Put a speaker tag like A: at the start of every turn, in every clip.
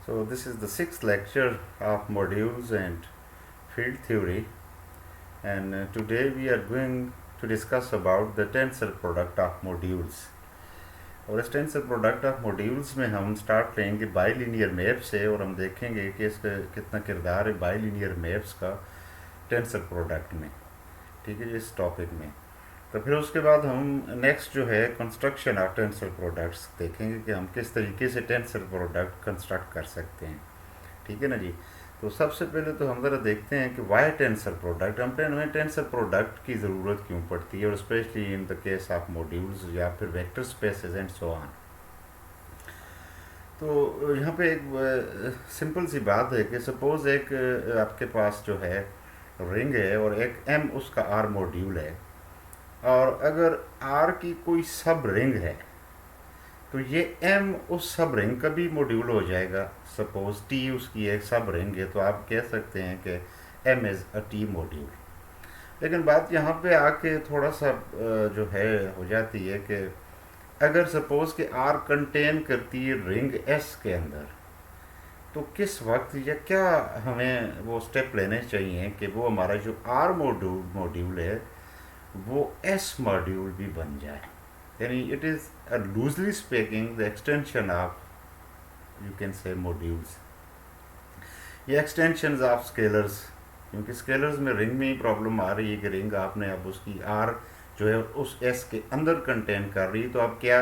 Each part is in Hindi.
A: So this is the sixth lecture of modules and field theory, and today we are going to discuss about the tensor product of modules. और इस टेंसर प्रोडक्ट ऑफ मॉड्यूल्स में हम स्टार्ट लेंगे बाईलीनियर मैप से, और हम देखेंगे कि इसका कितना किरदार है बाईलीनियर मैप्स का टेंसर प्रोडक्ट में। ठीक है जी, इस टॉपिक में। तो फिर उसके बाद हम नेक्स्ट जो है कंस्ट्रक्शन ऑफ टेंसर प्रोडक्ट्स देखेंगे कि हम किस तरीके से टेंसर प्रोडक्ट कंस्ट्रक्ट कर सकते हैं। ठीक है ना जी। तो सबसे पहले तो हम ज़रा देखते हैं कि वाई टेंसर प्रोडक्ट, हमें टेंसर प्रोडक्ट की ज़रूरत क्यों पड़ती है, और specially in the case of modules या फिर vector spaces and so on. तो यहाँ पे एक सिंपल सी बात है कि सपोज़ एक आपके पास जो है रिंग है और एक एम उसका आर मॉड्यूल है, और अगर आर की कोई सब रिंग है तो ये एम उस सब रिंग का भी मॉड्यूल हो जाएगा। सपोज टी उसकी एक सब रिंग है तो आप कह सकते हैं कि M is a T module. लेकिन बात यहाँ पे आके थोड़ा सा जो है हो जाती है कि अगर सपोज कि आर कंटेन करती है रिंग एस के अंदर, तो किस वक्त या क्या हमें वो स्टेप लेने चाहिए कि वो हमारा जो आर मॉड्यूल है वो एस मॉड्यूल भी बन जाए। यानी it is loosely speaking the extension of you can से मॉड्यूल्स या एक्सटेंशन ऑफ स्केलर्स, क्योंकि स्केलर्स में रिंग में ही प्रॉब्लम आ रही है कि रिंग आपने अब उसकी आर जो है उस एस के अंदर कंटेन कर रही है, तो अब क्या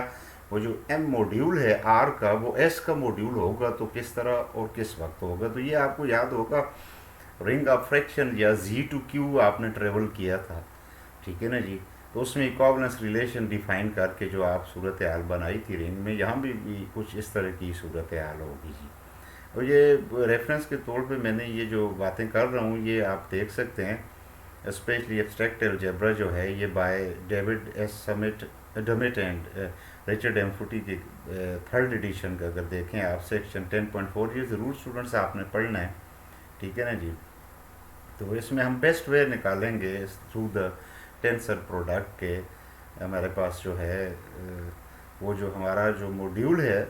A: वो जो एम मॉड्यूल है आर का वो एस का मॉड्यूल होगा तो किस तरह और किस वक्त होगा। तो ये आपको याद होगा रिंग ऑफ फ्रैक्शन या जी टू क्यू आपने ट्रेवल किया था। ठीक है ना जी। तो उसमें इक्विवेलेंस रिलेशन डिफाइन करके जो आप सूरत हाल बनाई थी रिंग में, यहाँ भी कुछ इस तरह की सूरत हाल होगी जी। और ये रेफरेंस के तौर पे मैंने ये जो बातें कर रहा हूँ ये आप देख सकते हैं। स्पेशली एब्स्ट्रैक्ट अलजेब्रा जो है ये by David S Dummit and Richard M Foote की थर्ड एडिशन का अगर देखें आप सेक्शन 10.4, ये ज़रूर स्टूडेंट्स आपने पढ़ना है। ठीक है ना जी। तो इसमें हम बेस्ट वे निकालेंगे थ्रू द टेंसर प्रोडक्ट के हमारे पास जो है वो जो हमारा जो मॉड्यूल है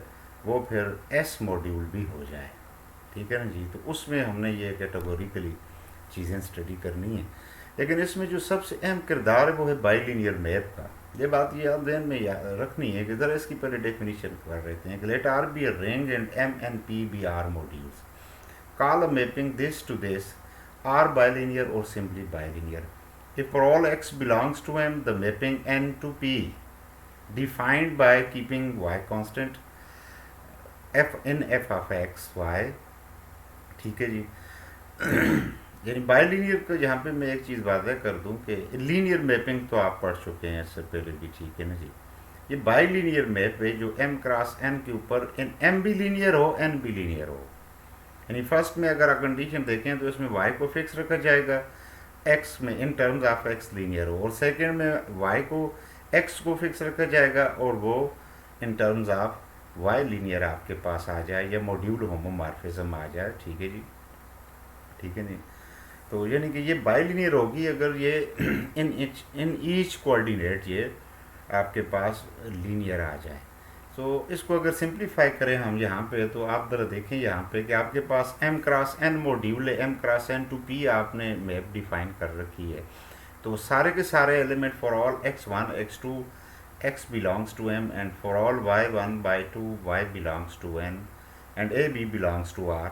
A: वो फिर एस मॉड्यूल भी हो जाए। ठीक है ना जी। तो उसमें हमने ये कैटेगोरिकली चीज़ें स्टडी करनी है। लेकिन इसमें जो सबसे अहम किरदार है वो है बाईलीनियर मैप का। ये बात ये आप ध्यान में रखनी है कि ज़रा इसकी पहले डेफिनेशन कर लेते हैं कि let R be a ring and M and P be R modules call a mapping this to this R bilinear or simply bilinear if for all x belongs to M, the mapping n to p defined by keeping y constant f in f of x y। ठीक है जी। यानी बाईलीनियर का यहाँ पे मैं एक चीज़ वादा कर दूँ कि लीनियर मैपिंग तो आप पढ़ चुके हैं इससे पहले भी। ठीक है ना जी। ये बाईलीनियर मैप है जो m क्रॉस n के ऊपर m भी लीनियर हो n भी लीनियर हो। यानी फर्स्ट में अगर आप कंडीशन देखें तो इसमें y को फिक्स रखा जाएगा x में in terms of x linear हो, और सेकेंड में y को x को फिक्स रखा जाएगा और वो in terms of y linear आपके पास आ जाए या मॉड्यूल होमोमॉर्फिज्म आ जाए। ठीक है जी। ठीक है नहीं। तो यानी कि ये बाईलीनियर होगी अगर ये इन ईच कोऑर्डिनेट ये आपके पास लीनियर आ जाए। तो इसको अगर सिंप्लीफाई करें हम यहाँ पे तो आप ज़रा देखें यहाँ पे कि आपके पास m क्रॉस n मॉड्यूल है, m cross n to p आपने मैप डिफाइन कर रखी है। तो सारे के सारे element for all x1 x2 x belongs to m and for all y1 y2 y belongs to n and a b belongs to r।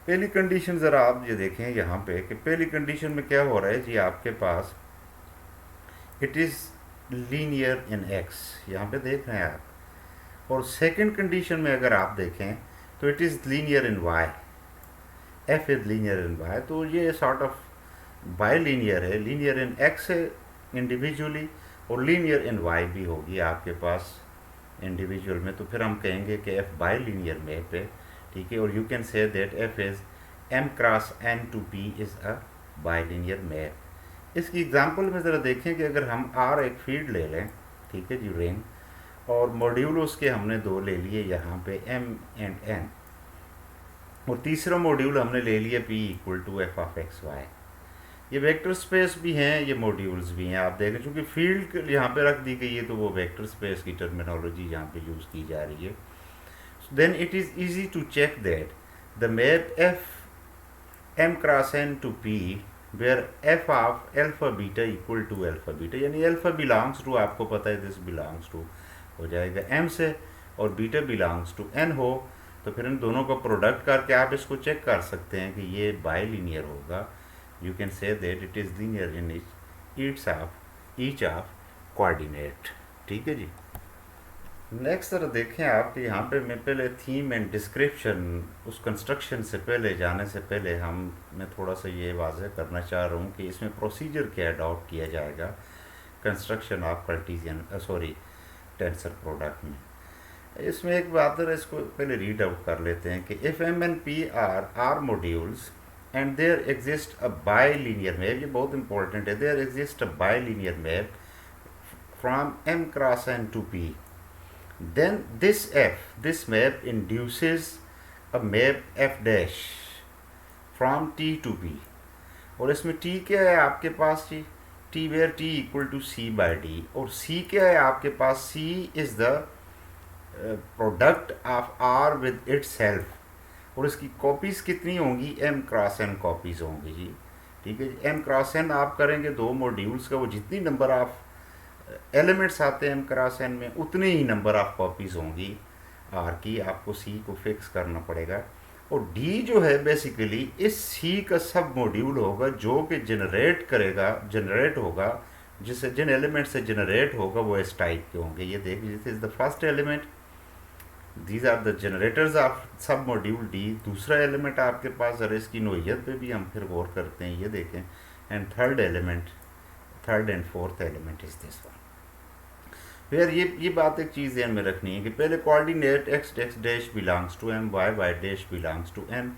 A: पहली कंडीशन ज़रा आप ये देखें यहाँ पे कि पहली कंडीशन में क्या हो रहा है जी, आपके पास it is linear in x, यहाँ पे देख रहे हैं आप। और सेकंड कंडीशन में अगर आप देखें तो it is linear in y, f is linear in y। तो ये सॉर्ट ऑफ बाई लीनियर है, लीनियर इन x है इंडिविजुअली और लीनियर इन y भी होगी आपके पास इंडिविजुअल में। तो फिर हम कहेंगे कि f बाई लीनियर मैप है। ठीक है। और you can say that f is m cross n to p is a bilinear map. इसकी एग्जांपल में ज़रा देखें कि अगर हम आर एक फील्ड ले लें, ठीक है जी, रिंग, और मॉड्यूल उसके हमने दो ले लिए यहाँ पे m एंड n, और तीसरा मॉड्यूल हमने ले लिया p equal to f of X Y. ये वेक्टर स्पेस भी हैं, ये मॉड्यूल्स भी हैं। आप देखें चूँकि फील्ड यहाँ पे रख दी गई है तो वो वेक्टर स्पेस की टर्मिनोलॉजी यहाँ पे यूज़ की जा रही है। then it is easy to check that the map f m cross n to p where f of alpha beta equal to alpha beta, यानी alpha belongs to, आपको पता है this belongs to हो जाएगा m से, और बीटा belongs to n हो, तो फिर इन दोनों का प्रोडक्ट करके आप इसको चेक कर सकते हैं कि ये बाइलिनियर होगा. You can say that it is linear in each of coordinate. ठीक है जी. नेक्स्ट तरह देखें आप कि यहाँ पे मैं पहले थीम एंड डिस्क्रिप्शन, उस कंस्ट्रक्शन से पहले जाने से पहले मैं थोड़ा सा ये वाज़ह करना चाह रहा हूँ कि इसमें प्रोसीजर क्या अडॉप्ट किया जाएगा construction of Cartesian tensor product में. इसमें एक बात है, इसको पहले रीड आउट कर लेते हैं कि if M and P are modules and there exist a bilinear map, ये बहुत इंपॉर्टेंट है, there exist a bilinear map from M cross N to P, then this map induces a map f dash from t to p. और इसमें t क्या है आपके पास जी, t where t equal to c by d, और c क्या है आपके पास, c is the product of r with itself, और इसकी कॉपीज़ कितनी होंगी, m क्रॉस n कॉपीज़ होंगी जी. ठीक है जी. m क्रॉस n आप करेंगे दो मॉड्यूल्स का, वो जितनी नंबर ऑफ एलिमेंट्स आते हैं m क्रॉस n में उतने ही नंबर ऑफ कॉपीज़ होंगी r की. आपको c को फिक्स करना पड़ेगा, और d जो है बेसिकली इस c का सब मॉड्यूल होगा जो कि जनरेट होगा, जिससे जिन एलिमेंट से जनरेट होगा वो इस टाइप के होंगे. ये देख लीजिए, this is the first element, these are the generators of sub module d. दूसरा एलिमेंट आपके पास, अरे इसकी नोयत पे भी हम फिर गौर करते हैं, ये देखें, and third and fourth element is this one. फिर ये बात एक चीज़ ध्यान में रखनी है कि पहले coordinate x dash belongs to m, y dash belongs to n,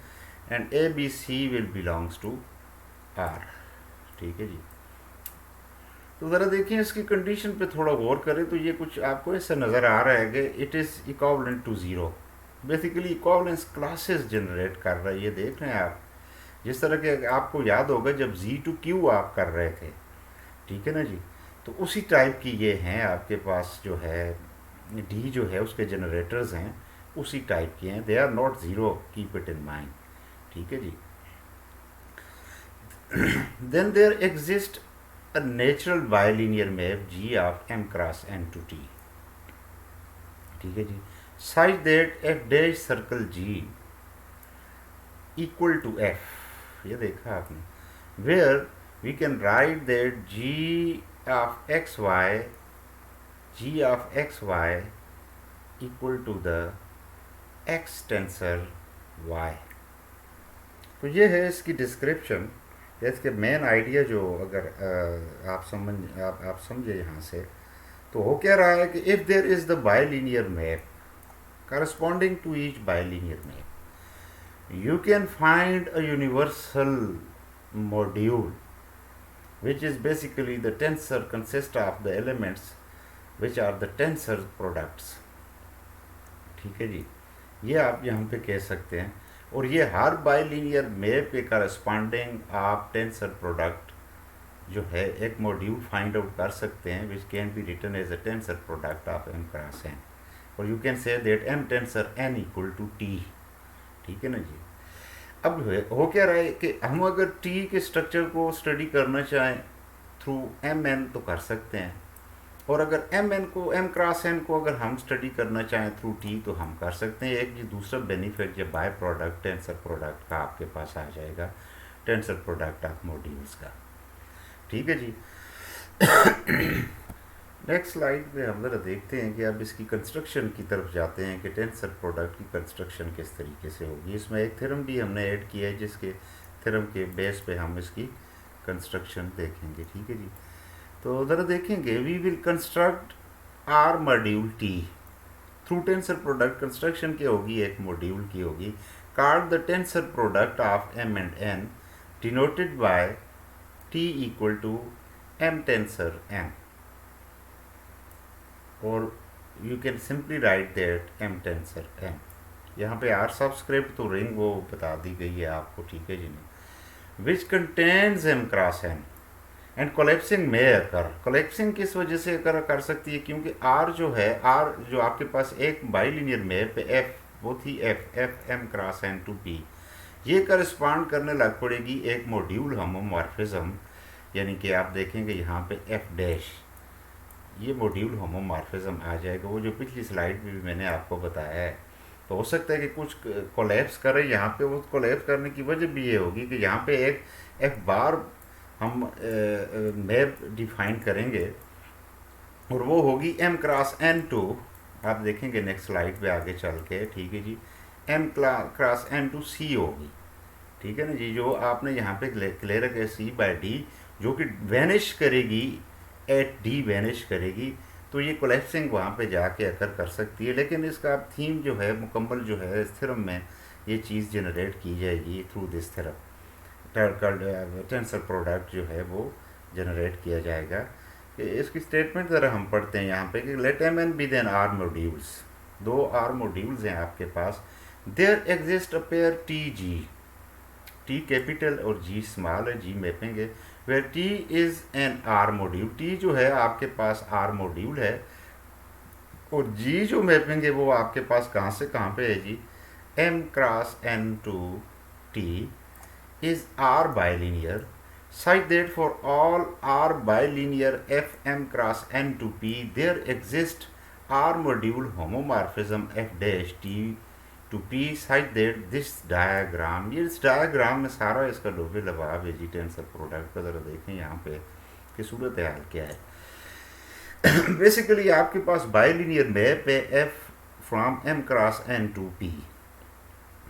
A: and a b c will belongs to r. ठीक है जी. तो ज़रा देखिए इसकी कंडीशन पे थोड़ा गौर करें तो ये कुछ आपको ऐसा नज़र आ रहा है कि it is equivalent to zero. Basically equivalence classes generate कर रहा है. ये देख रहे हैं आप, जिस तरह के आपको याद होगा जब z to q आप कर रहे थे, ठीक है ना जी, तो उसी टाइप की ये हैं आपके पास जो है d जो है उसके जनरेटर्स हैं उसी टाइप के हैं. They are not zero, keep it in mind. ठीक है जी. Then there exist a natural bilinear map g of m cross n to t. ठीक है जी. Such that f dash circle g equal to f, ये देखा आपने, where we can write that g of xy equal to the x tensor y. तो ये है इसकी डिस्क्रिप्शन. इसके मेन आइडिया जो अगर आप समझे यहाँ से, तो हो क्या रहा है कि if there is the bilinear map corresponding to each bilinear map, you can find a universal module which is basically the tensor consists of the elements which are the tensor products. ठीक है जी. ये आप यहाँ पे कह सकते हैं, और ये हर बाइलिनियर मैप के करस्पॉन्डिंग आप टेंसर प्रोडक्ट जो है एक मॉड्यूल फाइंड आउट कर सकते हैं which can be written as a tensor product of m cross n, और you can say that m tensor n equal to t. ठीक है ना जी. अब हो क्या रहा है कि हम अगर t के स्ट्रक्चर को स्टडी करना चाहें थ्रू mn तो कर सकते हैं, और अगर m क्रॉस n को अगर हम स्टडी करना चाहें थ्रू t तो हम कर सकते हैं. एक जी दूसरा बेनिफिट जब बाय प्रोडक्ट टेंसर प्रोडक्ट का आपके पास आ जाएगा, टेंसर प्रोडक्ट ऑफ मॉड्यूल्स का. ठीक है जी. नेक्स्ट स्लाइड में हम ज़रा देखते हैं कि अब इसकी कंस्ट्रक्शन की तरफ जाते हैं कि टेंसर प्रोडक्ट की कंस्ट्रक्शन किस तरीके से होगी. इसमें एक थ्योरम भी हमने ऐड किया है जिसके थ्योरम के बेस पे हम इसकी कंस्ट्रक्शन देखेंगे. ठीक है जी. तो ज़रा देखेंगे, we will construct R module T through tensor product. Construction क्या होगी, एक मॉड्यूल की होगी, called the tensor product of m and n denoted by t equal to m tensor n, और you can simply write that m tensor n. यहाँ पे r सबस्क्रिप्ट तो रिंग वो बता दी गई है आपको. ठीक है जी. Which contains m cross n and collapsing में अकर. कोलेप्सिंग किस वजह से कर सकती है, क्योंकि r जो है, r जो आपके पास एक बाइलिनियर मैप f वो थी F, F M cross N to P. ये करस्पॉन्ड करने लग पड़ेगी एक मॉड्यूल होमोमॉर्फिज्म, यानी कि आप देखेंगे यहाँ पे एफ डैश, ये मॉड्यूल होमोमॉर्फिज्म आ जाएगा, वो जो पिछली स्लाइड में भी मैंने आपको बताया है। तो हो सकता है कि कुछ कोलैप्स करे यहाँ पे, वो कोलैप्स करने की वजह भी ये होगी कि यहाँ पे एक एफ बार हम मैप डिफाइन करेंगे और वो होगी एम क्रॉस एन टू। आप देखेंगे नेक्स्ट स्लाइड पे आगे चल के, ठीक है जी, एम क्रॉस एन टू सी होगी, ठीक है ना जी, जो आपने यहाँ पे क्लियर है सी बाई डी, जो कि वैनिश करेगी एट डी, वैनिश करेगी। तो ये कोलेप्सिंग वहाँ पे जाके अकर कर सकती है, लेकिन इसका थीम जो है मुकम्मल जो है इस थ्योरम में ये चीज़ जनरेट की जाएगी through this theorem, tensor product जो है वो जनरेट किया जाएगा। कि इसकी स्टेटमेंट ज़रा हम पढ़ते हैं यहाँ पे कि let M N be then R modules, दो आर मॉड्यूल्स हैं आपके पास, there exist a pair T G, T capital और जी स्मॉल है, जी मैपिंग है, where T is an R module, T जो है आपके पास आर मॉड्यूल है, और जी जो मैपिंग है वो आपके पास कहाँ से कहाँ पे है जी, M cross N to T is R bilinear such that for all R bilinear Fm cross n to p there exists R module homomorphism F dash t to p such that this diagram, ये इस डायग्राम में सारा इसका डोबे लबाब है जी टेंसर प्रोडक्ट का, ज़रा देखें यहाँ पे कि सूरत हाल क्या है। बेसिकली आपके पास बाइलिनियर मैप है F from M cross n to p,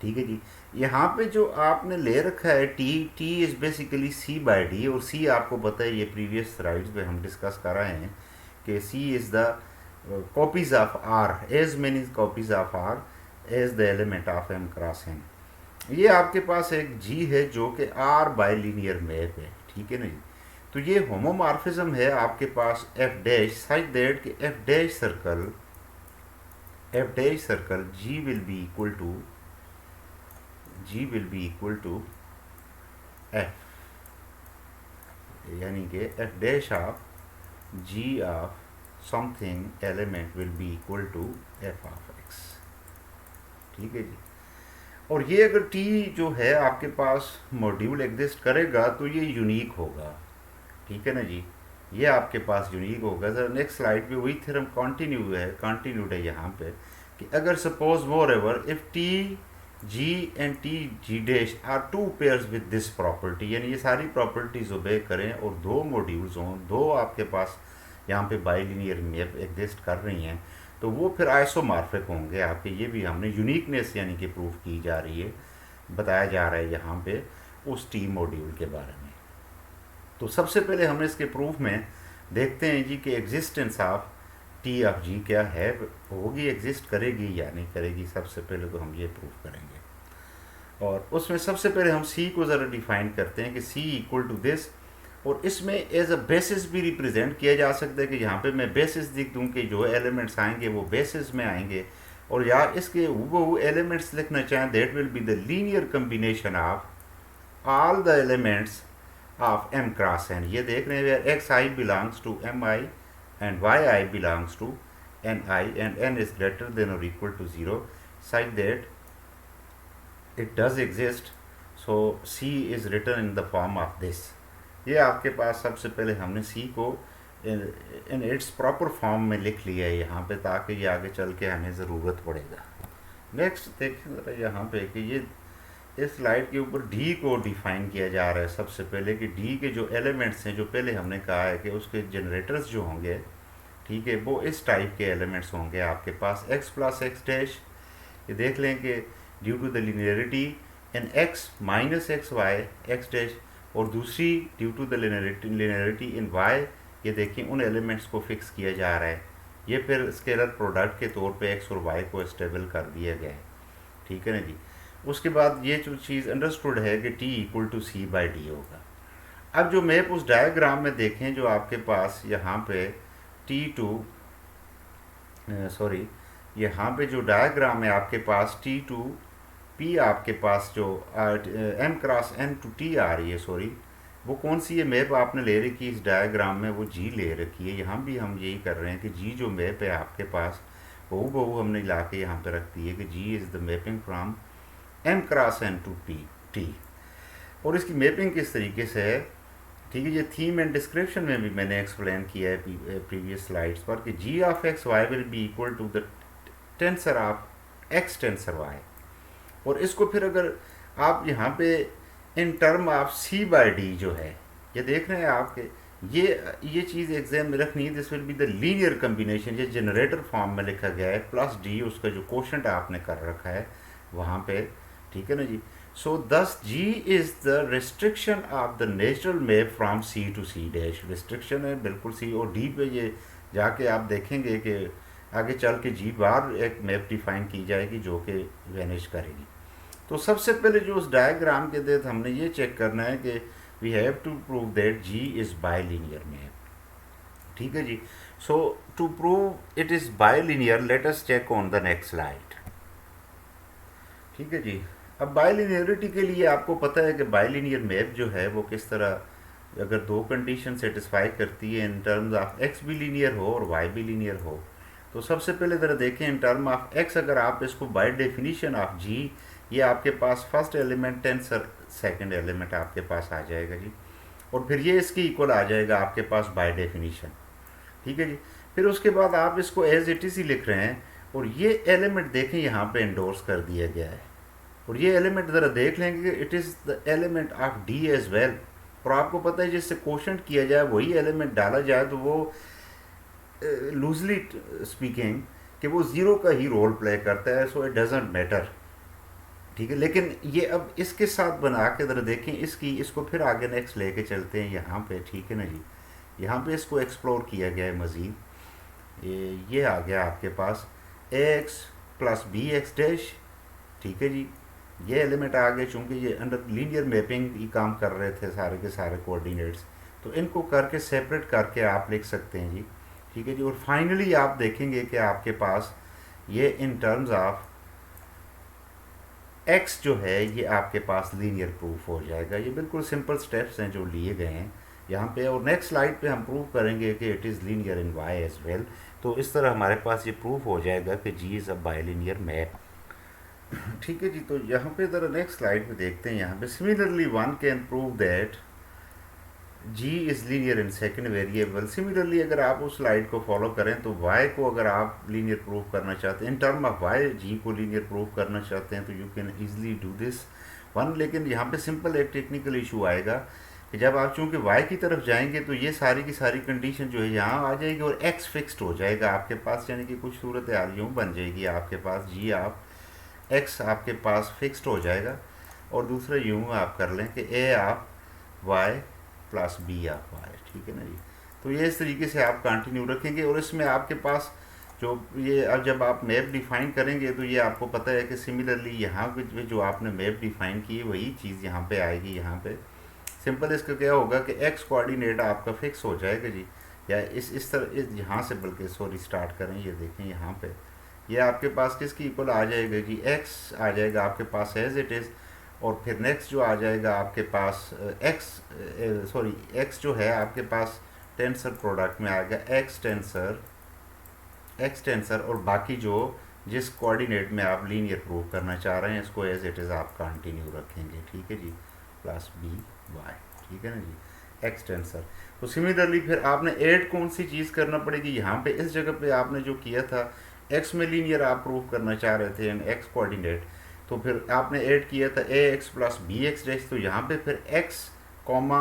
A: ठीक है जी। यहाँ पे जो आपने ले रखा है T, T is basically C by D, और सी आपको पता है ये प्रीवियस स्लाइड्स पे हम डिस्कस कर रहे हैं कि C is the copies of R, as many copies of R as the element of M cross N. ये आपके पास एक जी है जो कि आर बाई लीनियर मैप है, ठीक है ना जी। तो ये होमोमॉर्फिज्म है आपके पास एफ डैश सच दैट कि F dash circle G will be equal to, G will be equal to F, यानी कि F dash of G of something element will be equal to F of X, ठीक है जी। और ये अगर T जो है आपके पास मॉड्यूल एग्जिस्ट करेगा तो ये यूनिक होगा, ठीक है ना जी, ये आपके पास यूनिक होगा। सर नेक्स्ट स्लाइड पे वही थ्योरम कंटिन्यूड है यहाँ पे कि अगर suppose more ever if T G and T G dash are two pairs with this property, यानी ये सारी प्रॉपर्टीज ओबे करें और दो मॉड्यूल्स हों, दो आपके पास यहाँ पे बाइलिनियर मैप एग्जिस्ट कर रही हैं, तो वो फिर आइसोमॉर्फिक होंगे आपके। ये भी हमने यूनिकनेस यानी कि प्रूफ की जा रही है, बताया जा रहा है यहाँ पे उस टी मॉड्यूल के बारे में। तो सबसे पहले हमने इसके प्रूफ में देखते हैं जी कि एग्जिस्टेंस ऑफ टी ऑफ जी क्या है, होगी, एग्जिस्ट करेगी या नहीं करेगी। सबसे पहले तो हम ये प्रूफ करेंगे, और उसमें सबसे पहले हम सी को ज़रा डिफाइन करते हैं कि सी इक्वल टू दिस, और इसमें एज अ बेसिस भी रिप्रेजेंट किया जा सकता है कि यहाँ पे मैं बेसिस लिख दूँ कि जो एलिमेंट्स आएंगे वो बेसिस में आएंगे, और या इसके वो एलिमेंट्स लिखना चाहें that will be the linear combination of all the elements of M cross N. ये देख रहे हैं where X I belongs to M I and yi belongs to ni and n is greater than or equal to 0 such that it does exist, so c is written in the form of this। ये आपके पास सबसे पहले हमने c को इन इट्स प्रॉपर फॉर्म में लिख लिया है यहाँ पे, ताकि ये आगे चल के हमें ज़रूरत पड़ेगा। नेक्स्ट देखिए यहाँ पे कि ये इस स्लाइड के ऊपर डी को डिफाइन किया जा रहा है सबसे पहले कि डी के जो एलिमेंट्स हैं, जो पहले हमने कहा है कि उसके जनरेटर्स जो होंगे, ठीक है, वो इस टाइप के एलिमेंट्स होंगे आपके पास एक्स प्लस एक्स डैश, ये देख लें कि due to the linearity in X minus X Y X dash, और दूसरी due to the linearity in Y, ये देखिए उन एलिमेंट्स को फिक्स किया जा रहा है। ये फिर स्केलर प्रोडक्ट के तौर पे एक्स और वाई को स्टेबल कर दिया गया है, ठीक है ना जी। उसके बाद ये जो चीज़ अंडरस्टूड है कि T equal to C by D होगा। अब जो मैप उस डायग्राम में देखें जो आपके पास यहाँ पे टी टू सॉरी यहाँ पे जो डायग्राम है आपके पास टी टू पी, आपके पास जो M cross N to T आ रही है, सॉरी वो कौन सी ये मैप आपने ले रखी है इस डायग्राम में, वो जी ले रखी है। यहाँ भी हम यही कर रहे हैं कि जी जो मैप है आपके पास बहू हमने ला के यहाँ पे रख दी है कि G is the mapping from M cross N to P T. और इसकी मैपिंग किस तरीके से है, ठीक है, ये थीम एंड डिस्क्रिप्शन में भी मैंने एक्सप्लेन किया है प्रीवियस स्लाइड्स पर कि G of X Y will be equal to the tensor of X tensor Y. और इसको फिर अगर आप यहाँ पे in term of C by D जो है, ये देख रहे हैं आपके, ये चीज़ एग्जाम में रखनी है। This will be the linear combination, ये जनरेटर फॉर्म में लिखा गया है, प्लस डी उसका जो कोशंट आपने कर रखा है वहाँ पे, ठीक है ना जी। So this G is the restriction of the natural map from C to C dash. Restriction है बिल्कुल सी, और डी पे ये जाके आप देखेंगे कि आगे चल के जी बार एक मैप डिफाइन की जाएगी जो कि वैनिश करेगी। तो सबसे पहले जो उस डायग्राम के तहत हमने ये चेक करना है कि we have to prove that G is bilinear map, ठीक है जी। So to prove it is bilinear let us check on the next slide, ठीक है जी। अब बाइलिनियरिटी के लिए आपको पता है कि बाइलिनियर मैप जो है वो किस तरह, अगर दो कंडीशन सेटिस्फाई करती है इन टर्म्स ऑफ एक्स भी लीनियर हो और वाई भी लीनियर हो, तो सबसे पहले ज़रा देखें इन टर्म ऑफ एक्स, अगर आप इसको बाय डेफिनीशन ऑफ जी, ये आपके पास first element tensor second element आपके पास आ जाएगा जी, और फिर ये इसके इक्वल आ जाएगा आपके पास बाय डेफिनीशन, ठीक है जी। फिर उसके बाद आप इसको एज इट इज़ ही लिख रहे हैं, और ये एलिमेंट देखें यहाँ पे इंडोर्स कर दिया गया है, और ये एलिमेंट ज़रा देख लेंगे कि it is the element of D as well. और आपको पता है जिससे क्वोशंट किया जाए वही एलिमेंट डाला जाए तो वो लूजली स्पीकिंग कि वो ज़ीरो का ही रोल प्ले करता है, सो इट डजेंट मैटर, ठीक है। लेकिन ये अब इसके साथ बना के ज़रा देखें इसको फिर आगे नेक्स्ट लेके चलते हैं यहाँ पे, ठीक है ना जी। यहाँ पे इसको एक्सप्लोर किया गया है मज़ीद, ये आ गया आपके पास X plus B X dash, ठीक है जी। ये एलिमेंट आ गए, चूँकि ये अंडर लीनियर मैपिंग ही काम कर रहे थे सारे के सारे कोऑर्डिनेट्स, तो इनको करके सेपरेट करके आप लिख सकते हैं जी, ठीक है जी। और फाइनली आप देखेंगे कि आपके पास ये इन टर्म्स ऑफ एक्स जो है ये आपके पास लीनियर प्रूफ हो जाएगा। ये बिल्कुल सिंपल स्टेप्स हैं जो लिए गए हैं यहाँ पे, और नेक्स्ट स्लाइड पे हम प्रूव करेंगे कि it is linear in Y as well. तो इस तरह हमारे पास ये प्रूफ हो जाएगा कि G is a bilinear map, ठीक है जी। तो यहाँ पे ज़रा नेक्स्ट स्लाइड पे देखते हैं, यहाँ पे similarly one can prove that G is linear in second variable. Similarly अगर आप उस स्लाइड को फॉलो करें तो y को अगर आप लीनियर प्रूव करना चाहते हैं, इन टर्म ऑफ y जी को लीनियर प्रूव करना चाहते हैं, तो you can easily do this one. लेकिन यहाँ पे सिंपल एक टेक्निकल इशू आएगा कि जब आप चूँकि y की तरफ जाएंगे तो ये सारी की सारी कंडीशन जो है यहाँ आ जाएगी और x फिक्स्ड हो जाएगा आपके पास, यानी कि कुछ सूरत हाल यूँ बन जाएगी आपके पास जी आप x आपके पास फिक्स्ड हो जाएगा, और दूसरा यूँ आप कर लें कि a आप y प्लस बी ऑफ वाई, ठीक है ना जी। तो ये इस तरीके से आप कंटिन्यू रखेंगे, और इसमें आपके पास जो ये अब जब आप मैप डिफ़ाइन करेंगे तो ये आपको पता है कि सिमिलरली यहाँ पे जो आपने मैप डिफ़ाइन की है वही चीज़ यहाँ पे आएगी। यहाँ पे सिंपल इसका क्या होगा कि एक्स कोऑर्डिनेट आपका फिक्स हो जाएगा जी, या इस तरह यहाँ से बल्कि सॉरी स्टार्ट करें, ये देखें यहाँ पे ये आपके पास किसकी इक्वल आ जाएगा जी, एक्स आ जाएगा आपके पास एज इट इज़, और फिर नेक्स्ट जो आ जाएगा आपके पास एक्स जो है आपके पास टेंसर प्रोडक्ट में आएगा एक्स टेंसर, और बाकी जो जिस कोऑर्डिनेट में आप लीनियर प्रूव करना चाह रहे हैं इसको एज इट इज़ आप कंटिन्यू रखेंगे, ठीक है जी, प्लस बी वाई, ठीक है ना जी, एक्स टेंसर। तो सिमिलरली फिर आपने ऐड कौन सी चीज़ करना पड़ेगी, यहाँ पे इस जगह पे आपने जो किया था एक्स में लीनियर आप प्रूव करना चाह रहे थे एंड एक्स कोऑर्डिनेट, तो फिर आपने ऐड किया था A X plus B X dash, तो यहाँ पे फिर X comma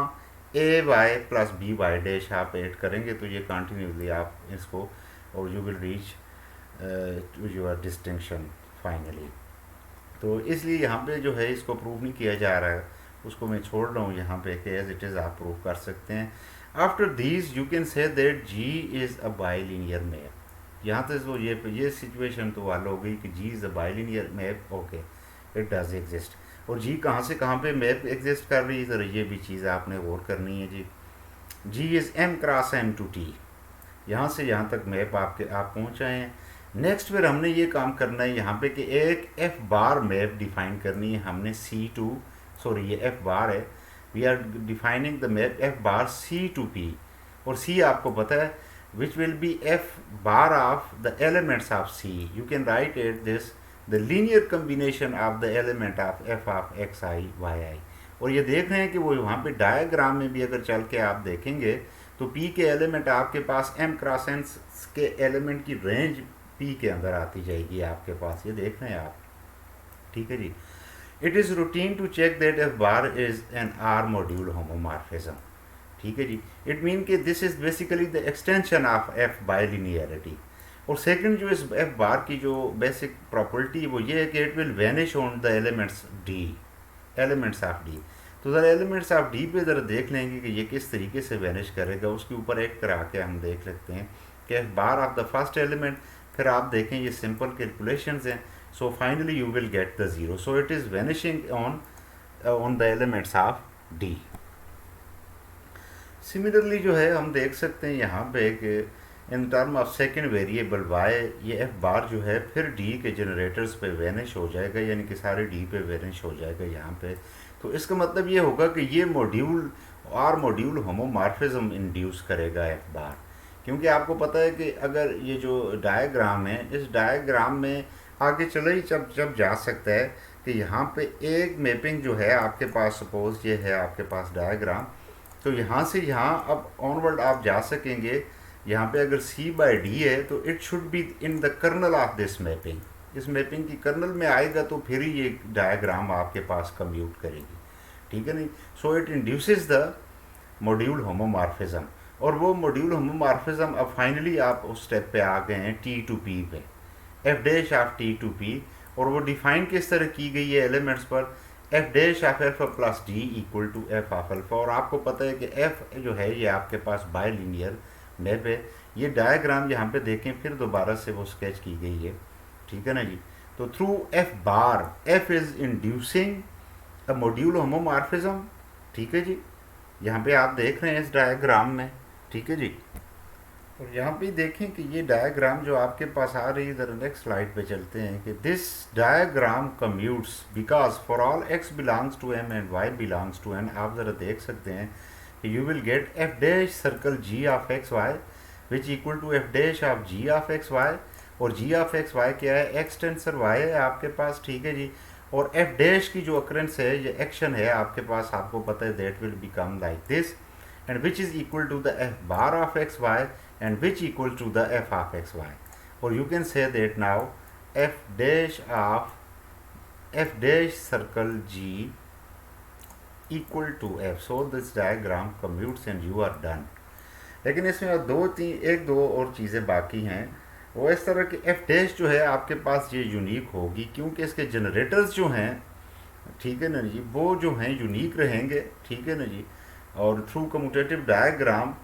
A: A Y plus B Y dash आप ऐड करेंगे, तो ये कंटिन्यूसली आप इसको, और you will reach your distinction finally. तो इसलिए यहाँ पे जो है इसको प्रूव नहीं किया जा रहा है, उसको मैं छोड़ रहा हूँ यहाँ पे कि एज इट इज़ आप प्रूव कर सकते हैं। After these you can say that G is a bilinear map. यहाँ तक तो ये सिचुएशन तो वाल हो गई कि G is a bilinear map, okay it does exist. और जी कहाँ से कहाँ पे मैप एग्जिस्ट कर रही है, ज़रा ये भी चीज़ आपने गौर करनी है जी। G is M cross M to T, यहाँ से यहाँ तक मैप आप पहुँच आए हैं। नेक्स्ट फिर हमने ये काम करना है यहाँ पे कि एक एफ बार मैप डिफाइन करनी है हमने ये एफ बार है, we are defining the map F bar C to P. और सी आपको पता है which will be f bar of the elements of C. You can write it this the linear combination of the element of f of xi yi. और ये देख रहे हैं कि वो वहाँ पे डायग्राम में भी अगर चल के आप देखेंगे तो p के एलिमेंट आपके पास m क्रॉस n के एलिमेंट की रेंज p के अंदर आती जाएगी आपके पास, ये देख रहे हैं आप, ठीक है जी। It is routine to check that F bar is an R module homomorphism, ठीक है जी। इट मीन कि this is basically the extension of F bilinearity. और सेकंड जो इस एफ बार की जो बेसिक प्रॉपर्टी वो ये है कि it will vanish on the elements D, elements of D. तो ज़रा एलिमेंट्स ऑफ डी पे ज़रा देख लेंगे कि ये किस तरीके से वैनिश करेगा, उसके ऊपर एक करा के हम देख लेते हैं कि F bar of the first element, फिर आप देखें ये सिंपल कैलकुलेशंस हैं। So finally you will get the zero. So it is vanishing on the elements of D. Similarly जो है हम देख सकते हैं यहाँ पे कि इन term of second variable y, ये f बार जो है फिर D के जनरेटर्स पे वैनिश हो जाएगा, यानी कि सारे D पे वैनिश हो जाएगा यहाँ पे। तो इसका मतलब ये होगा कि ये मॉड्यूल मॉड्यूल होमोमॉर्फिज्म इंड्यूस करेगा f बार, क्योंकि आपको पता है कि अगर ये जो डायग्राम है, इस डायग्राम में आगे चले ही जब जा सकता है कि यहाँ पे एक मैपिंग जो है आपके पास, सपोज ये है आपके पास डायग्राम, तो यहाँ से यहाँ अब ऑनवर्ड आप जा सकेंगे। यहाँ पे अगर C बाई डी है तो it should be in the kernel of this mapping, इस मैपिंग की कर्नल में आएगा तो फिर ही ये डायग्राम आपके पास कम्यूट करेगी, ठीक है नहीं। So it induces the module homomorphism, और वो मॉड्यूल होमोमॉर्फिज्म अब फाइनली आप उस स्टेप पे आ गए हैं T टू P पे, F dash of T to P। और वो डिफाइन किस तरह की गई है एलिमेंट्स पर, F dash of alpha plus D equal to F of alpha. और आपको पता है कि एफ जो है ये आपके पास बाइलिनियर मैप है। ये डायग्राम यहाँ पे देखें फिर दोबारा से वो स्केच की गई है, ठीक है ना जी। तो through F bar F is inducing a module homomorphism, ठीक है जी। यहाँ पे आप देख रहे हैं इस डायग्राम में, ठीक है जी। और यहाँ पे देखें कि ये डायग्राम जो आपके पास आ रही है, इधर नेक्स्ट स्लाइड पे चलते हैं कि this diagram commutes because for all x belongs to m and y belongs to n। आप ज़रा देख सकते हैं कि you will get f dash circle g of x y which equal to f dash of g of x y। और g ऑफ x y क्या है, x टेंसर y है आपके पास, ठीक है जी। और f डैश की जो अकरेंस है, ये एक्शन है आपके पास, आपको पता है that will become like this and which is equal to the f bar of x y and which equal to the f of xy. Or you can say that now f dash circle g equal to f. So this diagram commutes and you are done. लेकिन इसमें एक दो और चीज़ें बाकी हैं। वो इस तरह की f डैश जो है आपके पास ये यूनिक होगी, क्योंकि इसके जनरेटर्स जो हैं, ठीक है ना जी, वो जो हैं यूनिक रहेंगे, ठीक है ना जी। और थ्रू कम्यूटेटिव डायग्राम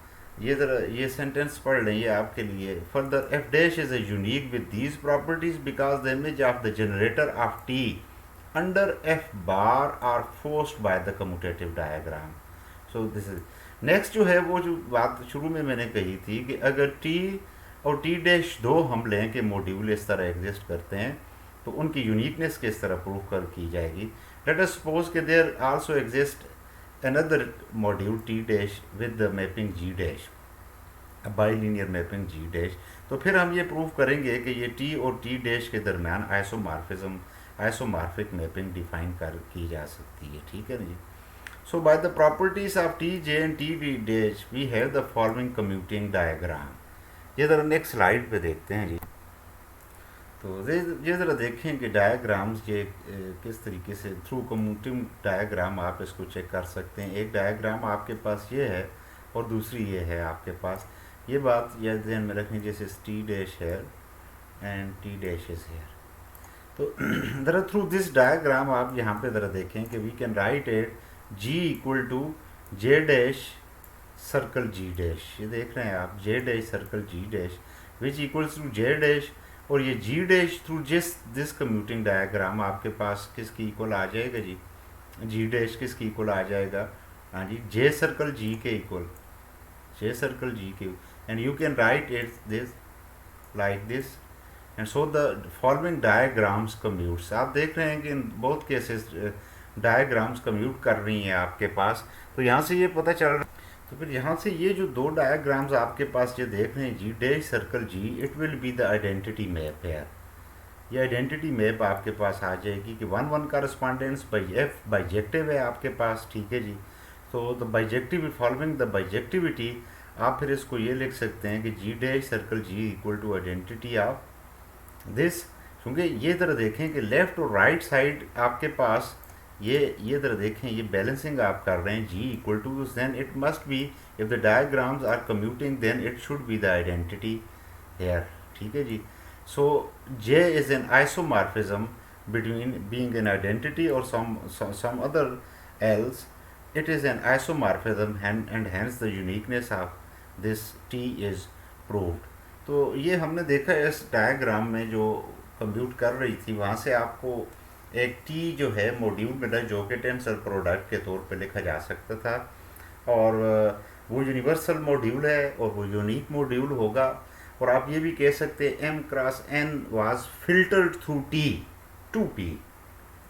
A: ये ज़रा ये सेंटेंस पढ़ लें ये आपके लिए। Further F dash is a unique with these properties because the image of the generator of T under F bar are forced by the commutative diagram. So this is next जो है वो जो बात शुरू में मैंने कही थी कि अगर टी और टी डैश दो हम लें कि मॉड्यूल इस तरह एग्जिस्ट करते हैं तो उनकी यूनिकनेस किस तरह प्रूव कर की जाएगी। लेट अस सपोज कि there also exist another module T dash with the mapping G dash, a bilinear mapping G dash। तो फिर हम ये प्रूव करेंगे कि ये T और T dash के दरमियान आइसोमॉर्फिक मैपिंग डिफाइन की जा सकती है, ठीक है ना जी। So by the properties of T J and T D dash we have the following commuting diagram. ये ज़रा नेक्स्ट स्लाइड पे देखते हैं जी। तो ये ज़रा देखें कि डायग्राम्स ये किस तरीके से थ्रू कम्यूटिंग डायग्राम आप इसको चेक कर सकते हैं। एक डायग्राम आपके पास ये है और दूसरी ये है आपके पास। ये बात यह ध्यान में रखें, जैसे टी डैश है and T dash is here. तो ज़रा थ्रू दिस डायग्राम आप यहाँ पे ज़रा देखें कि we can write it G equal to J dash circle G dash. ये देख रहे हैं आप, J dash circle G dash which equals to J dash. और ये G dash through this commuting diagram आपके पास किसकी इक्वल आ जाएगा जी, जी डैश किसकी इक्वल आ जाएगा, हाँ जी, जे सर्कल जी के इक्वल, जे सर्कल जी के। And you can write it this like this and so the following diagrams commutes. आप देख रहे हैं कि in both cases diagrams commute कर रही हैं आपके पास। तो यहाँ से ये पता चल रहा है, तो फिर यहाँ से ये जो दो डायग्राम्स आपके पास ये देख रहे हैं जी, dash circle G, it will be the identity map है। ये आइडेंटिटी मैप आपके पास आ जाएगी कि one one correspondence by F bijective है आपके पास, ठीक है जी। तो the bijective following the bijectivity, आप फिर इसको ये लिख सकते हैं कि G dash circle G equal to identity of this. क्योंकि ये तरह देखें कि लेफ़्ट और राइट साइड आपके पास ये तरह देखें, ये बैलेंसिंग आप कर रहे हैं G equal to, then it must be, if the diagrams are commuting then it should be the identity here, ठीक है जी। सो J is an isomorphism between being an identity or some other else. It is an isomorphism and hence the uniqueness of this T is proved. तो ये हमने देखा इस डायग्राम में जो कंप्यूट कर रही थी वहाँ से आपको एक T जो है मॉड्यूल मिला जो कि टेंसर प्रोडक्ट के तौर पे लिखा जा सकता था, और वो यूनिवर्सल मॉड्यूल है और वो यूनिक मॉड्यूल होगा। और आप ये भी कह सकते हैं M cross N was filtered through T to P,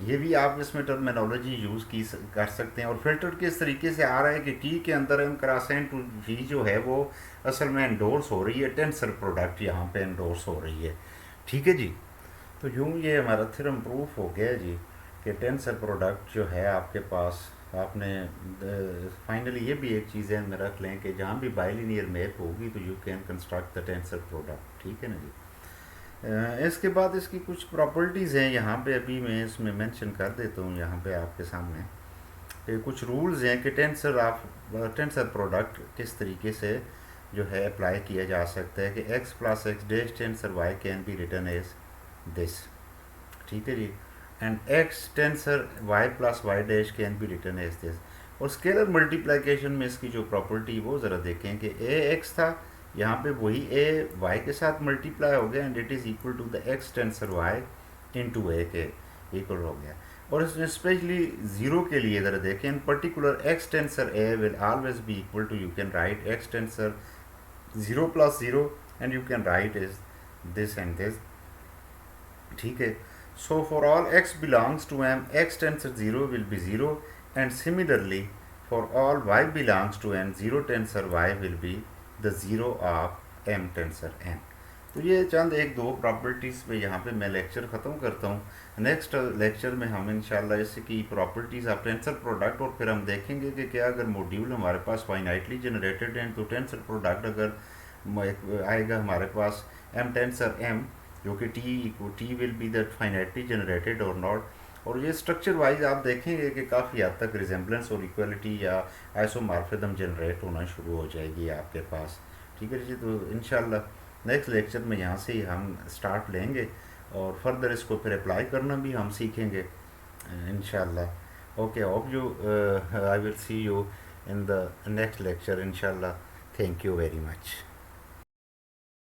A: ये भी आप इसमें टर्मिनोलॉजी यूज़ की कर सकते हैं। और फिल्टर किस तरीके से आ रहा है कि T के अंदर M cross N to P जो है वो असल में एंडोर्स हो रही है, टेंसर प्रोडक्ट यहाँ पे एंडोर्स हो रही है, ठीक है जी। तो यूँ ये हमारा थ्योरम प्रूफ हो गया जी कि टेंसर प्रोडक्ट जो है आपके पास, आपने फाइनली ये भी एक चीज़ में रख लें कि जहाँ भी बाइलिनियर मैप होगी तो you can construct the tensor product, ठीक है ना जी। इसके बाद इसकी कुछ प्रॉपर्टीज़ हैं यहाँ पे, अभी मैं इसमें मेंशन कर देता हूँ यहाँ पे आपके सामने कि कुछ रूल्स हैं कि टेंसर प्रोडक्ट किस तरीके से जो है अप्लाई किया जा सकता है कि x plus X dash tensor y can be written as this, ठीक है जी, and x tensor y plus Y dash can be written as this. और स्केलर मल्टीप्लिकेशन में इसकी जो प्रॉपर्टी वो ज़रा देखें कि ax था, यहाँ पे वही a y के साथ मल्टीप्लाई हो गया and it is equal to the x tensor y into a के इक्वल हो गया। और इसमें स्पेशली ज़ीरो के लिए ज़रा देखें, in particular x tensor a will always be equal to, you can write x tensor 0 plus 0 and you can write is this and this, ठीक है। So for all x belongs to m, x tensor 0 will be 0 and similarly for all y belongs to n, 0 tensor y will be the zero of m tensor n। तो ये चंद एक दो प्रॉपर्टीज़ पे यहाँ पे मैं लेक्चर ख़त्म करता हूँ। नेक्स्ट लेक्चर में हम इंशाल्लाह इसकी प्रॉपर्टीज़ ऑफ टेंसर प्रोडक्ट, और फिर हम देखेंगे कि क्या अगर मॉड्यूल हमारे पास फाइनाइटली जनरेटेड हैं तो टेंसर प्रोडक्ट अगर आएगा हमारे पास m टेंसर m जो कि t will be that finitely generated और नॉट। और ये स्ट्रक्चर वाइज आप देखेंगे कि काफ़ी हद तक रिजेंबलेंस और इक्वलिटी या आइसोमॉर्फिज्म जनरेट होना शुरू हो जाएगी आपके पास, ठीक है जी। तो इंशाल्लाह नेक्स्ट लेक्चर में यहाँ से ही हम स्टार्ट लेंगे और फर्दर इसको फिर अप्लाई करना भी हम सीखेंगे इंशाल्लाह। Okay, hope you I will see you in the next lecture इंशाल्लाह। Thank you very much.